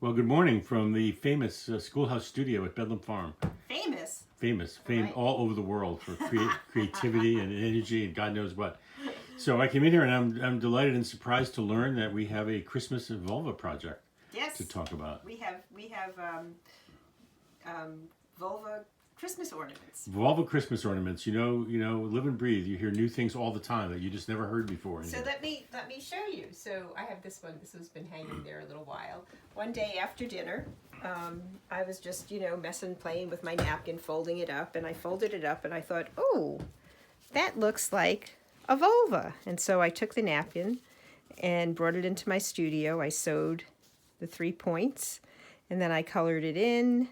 Well, good morning from the famous schoolhouse studio at Bedlam Farm. Famous. Famous, famed Right. all over the world for creativity and energy and God knows what. So I came in here and I'm delighted and surprised to learn that we have a Christmas Vulva project Yes. to talk about. We have vulva Christmas ornaments. Vulva Christmas ornaments, live and breathe. You hear new things all the time that you just never heard before. So let me show you. So I have this one. This has been hanging there a little while. One day after dinner, I was just playing with my napkin, folding it up, and I folded it up, and I thought, oh, that looks like a vulva. And so I took the napkin and brought it into my studio. I sewed the 3 points, and then I colored it in,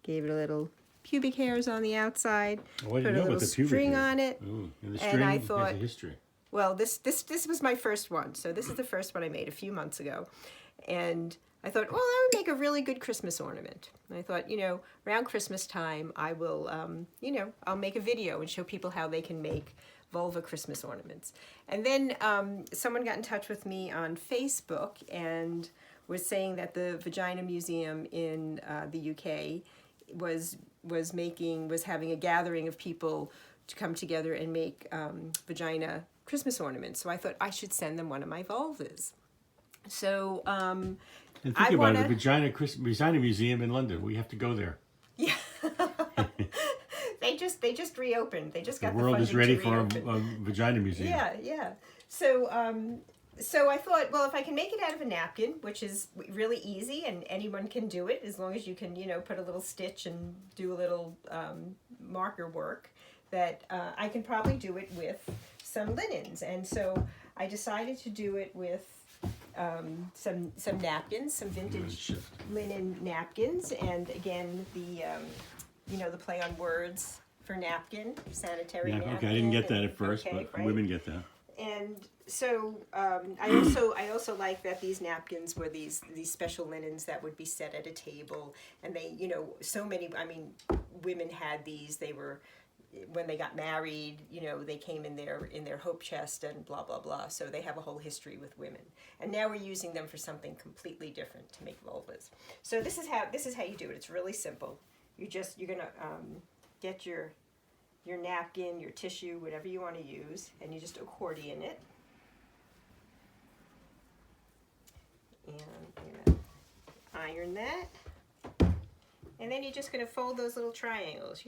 gave it a little pubic hairs on the outside, put a little string on it. Ooh, and the string I thought, has a history. Well, this was my first one. So this is the first one I made a few months ago. And I thought, well, that would make a really good Christmas ornament. And I thought, around Christmas time, I will, I'll make a video and show people how they can make vulva Christmas ornaments. And then someone got in touch with me on Facebook and was saying that the Vagina Museum in the UK was having a gathering of people to come together and make vagina Christmas ornaments. So I thought I should send them one of my vulvas. So and think about it, the Vagina Museum in London. We have to go there. Yeah. They just reopened. They just got the world the is ready for a Vagina Museum. Yeah. So I thought, well, if I can make it out of a napkin, which is really easy and anyone can do it as long as you can, put a little stitch and do a little marker work, that I can probably do it with some linens. And so I decided to do it with some napkins, some vintage linen napkins, and again the play on words for napkin, sanitary napkin. Okay, I didn't get that at first, okay, but right? Women get that. And so I also like that these napkins were these special linens that would be set at a table, and they women had these. They were, when they got married, they came in their hope chest and blah blah blah. So they have a whole history with women, and now we're using them for something completely different to make vulvas. So this is how you do it. It's really simple. You're gonna get your napkin, your tissue, whatever you want to use, and you just accordion it. And you're going to iron that. And then you're just going to fold those little triangles,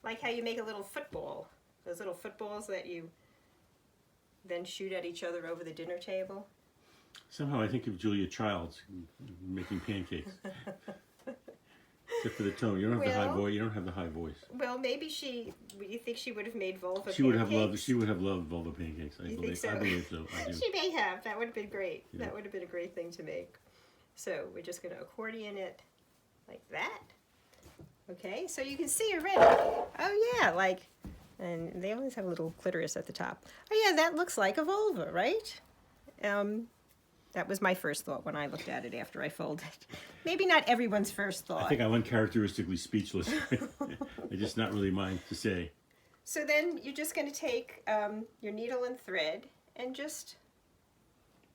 like how you make a little football. Those little footballs that you then shoot at each other over the dinner table. Somehow I think of Julia Childs making pancakes. Except for the tone. You don't have the high voice. You don't have the high voice. Well, maybe you think she would have made vulva pancakes? She would have loved vulva pancakes. I think so? I believe so. I do. She may have. That would have been great. Yeah. That would have been a great thing to make. So we're just going to accordion it like that. Okay, so you can see already. Oh yeah, and they always have a little clitoris at the top. Oh yeah, that looks like a vulva, right? That was my first thought when I looked at it after I folded. Maybe not everyone's first thought. I think I'm uncharacteristically speechless. I just not really mind to say. So then you're just going to take your needle and thread and just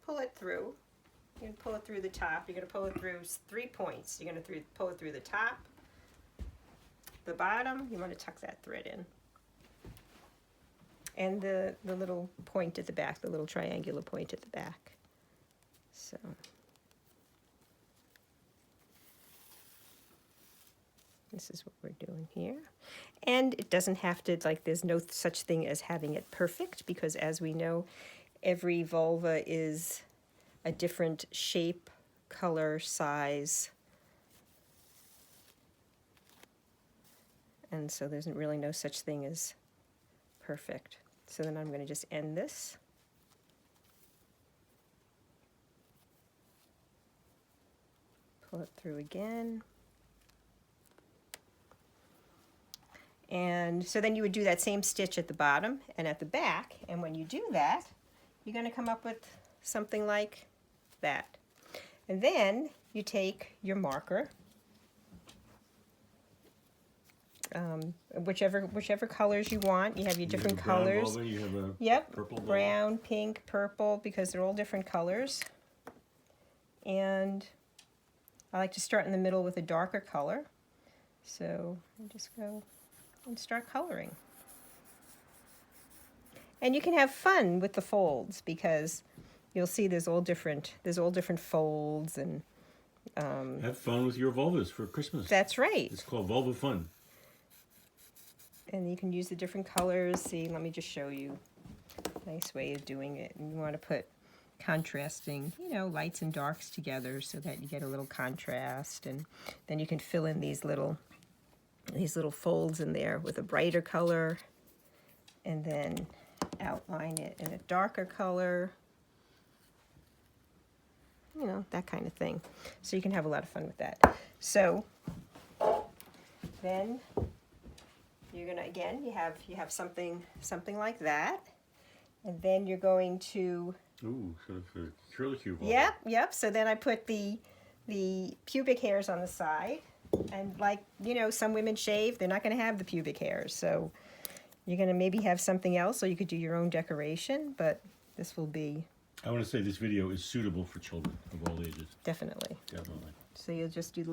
pull it through. You're going to pull it through the top. You're going to pull it through 3 points. You're going to pull it through the top, the bottom. You want to tuck that thread in. And the little point at the back, the little triangular point at the back. So this is what we're doing here. And it doesn't have to, there's no such thing as having it perfect, because as we know, every vulva is a different shape, color, size. And so there's really no such thing as perfect. So then I'm going to just end this. Pull it through again. And so then you would do that same stitch at the bottom and at the back, and when you do that, you're going to come up with something like that. And then you take your marker, whichever colors you want. You have your different colors. Vulva, you have a yep, purple vulva. Brown, pink, purple, because they're all different colors. And I like to start in the middle with a darker color. So I just go and start coloring. And you can have fun with the folds because you'll see there's all different folds and Have fun with your vulvas for Christmas. that's right. It's called Vulva Fun. And you can use the different colors. See, let me just show you. Nice way of doing it. And you want to put contrasting, lights and darks together so that you get a little contrast. And then you can fill in these little folds in there with a brighter color, and then outline it in a darker color. That kind of thing. So you can have a lot of fun with that. So then you're gonna, again, you have something like that, and then you're going to. Ooh, sort of a curlicue vulva. Yep. So then I put the pubic hairs on the side, and some women shave, they're not going to have the pubic hairs, so you're going to maybe have something else, or you could do your own decoration, but this will be. I want to say this video is suitable for children of all ages. Definitely. Definitely. So you'll just do the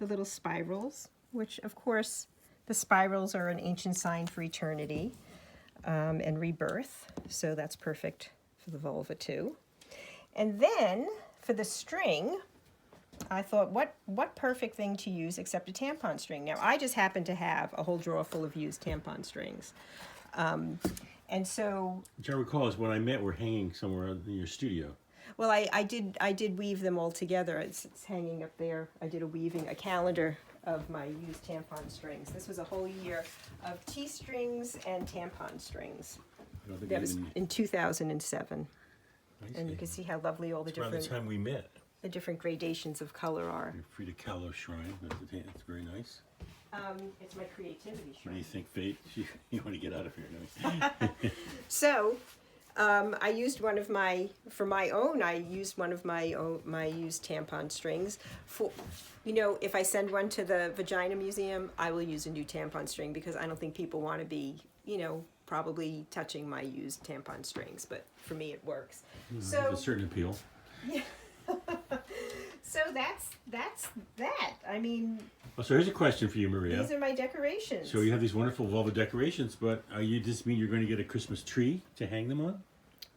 little spirals, which of course the spirals are an ancient sign for eternity and rebirth. So that's perfect for the vulva too. And then for the string, I thought, what perfect thing to use except a tampon string? Now I just happen to have a whole drawer full of used tampon strings. And so, which I recall is when I met, we're hanging somewhere in your studio. Well, I did weave them all together. It's hanging up there. I did a calendar of my used tampon strings. This was a whole year of tea strings and tampon strings. I don't think That was in 2007. And you can see how lovely all the Around the time we met. the different gradations of color are. Your Frida Kahlo shrine. That's very nice. It's my creativity What do shrine. you think, Fate? You want to get out of here, don't you? So, I used one of my used tampon strings for, if I send one to the Vagina Museum, I will use a new tampon string because I don't think people want to be, probably touching my used tampon strings, but for me it works. So, There's a certain appeal. yeah. So that's that. I mean, Well, so here's a question for you, Maria. these are my decorations. So you have these wonderful vulva decorations, but does this mean you're going to get a Christmas tree to hang them on?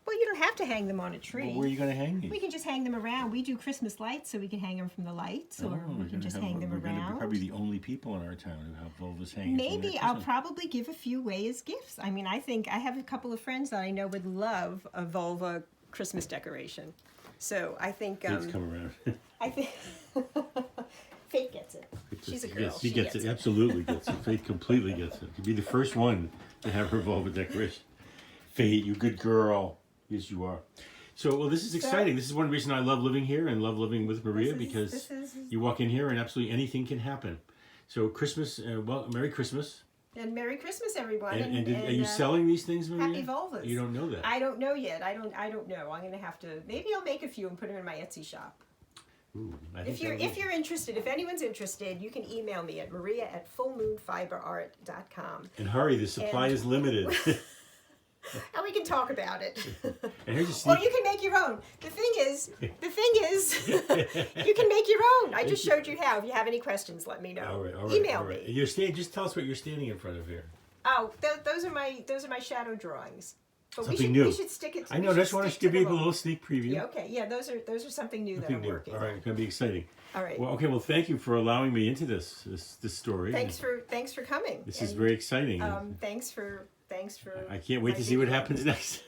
Well, you don't have to hang them on a tree. Well, where are you going to hang these? We can just hang them around. We do Christmas lights, so we can hang them from the lights, or we can just hang them We're going to be around. probably the only people in our town who have vulvas hanging. from Maybe their I'll Christmas. probably give a few away as gifts. I mean, I think I have a couple of friends that I know would love a vulva Christmas decoration. So I think Kids come around. I think Faith gets it. She's a girl. Yes, she gets it. Absolutely gets it. Faith completely gets it. To be the first one to have her vulva decoration. Faith, you good girl. Yes, you are. So, well, this is exciting. This is one reason I love living here and love living with Maria because you walk in here and absolutely anything can happen. So, Christmas, well, Merry Christmas. And Merry Christmas, everyone. Are you selling these things, Maria? Happy vulvas. You don't know that. I don't know yet. I don't know. I'm gonna have to. Maybe I'll make a few and put them in my Etsy shop. Ooh, I think If you're interested, if anyone's interested, you can email me at maria@fullmoonfiberart.com. And hurry, the supply is limited. And we can talk about it. And here's a Or sneak. you can make your own. The thing is, you can make your own. I just showed you how. If you have any questions, let me know. All right, Email me. me. Just tell us what you're standing in front of here. Oh, those are my shadow drawings. But Something new. We should stick it. I know. Just want to give people a little sneak preview. Yeah. Okay. Yeah. Those are something new that I'm working. All right, it's gonna be exciting. All right. Well, okay. Well, thank you for allowing me into this story. Thanks for coming. This is very exciting. Thanks for. I can't wait to see what happens next.